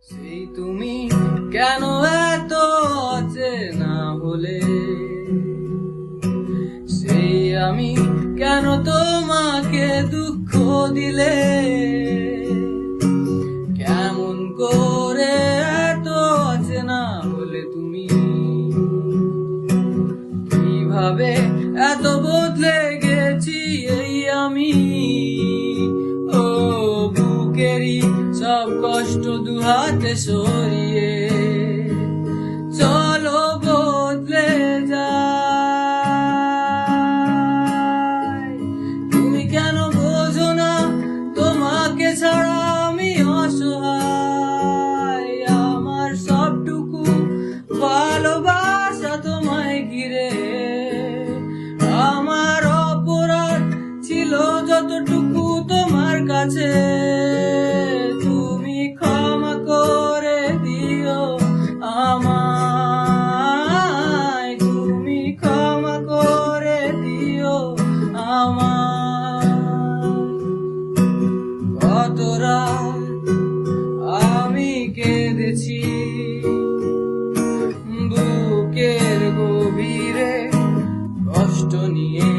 সেই তুমি কেন এত অচেনা হলে, সেই আমি কেন তোমাকে দুঃখ দিলে, কেমন করে এত অচেনা হলে তুমি, কিভাবে এত বদলে গেছি এই আমি। ও বুকেরই সব কষ্ট দুহাতে সরিয়ে চলো বদলে যাই। তুমি কেন বোঝো না তোমাকে ছাড়া আমি অসহায়, আমার সবটুকু ভালোবাসা তোমায় ঘিরে, আমার অপরাধ ছিল যতটুকু তোমার কাছে, তুমি ক্ষমা করে দিও আমায়, তুমি ক্ষমা করে দিও আমায়। কত রাত আমি কেঁদেছি বুকের গভীরে কষ্ট নিয়ে,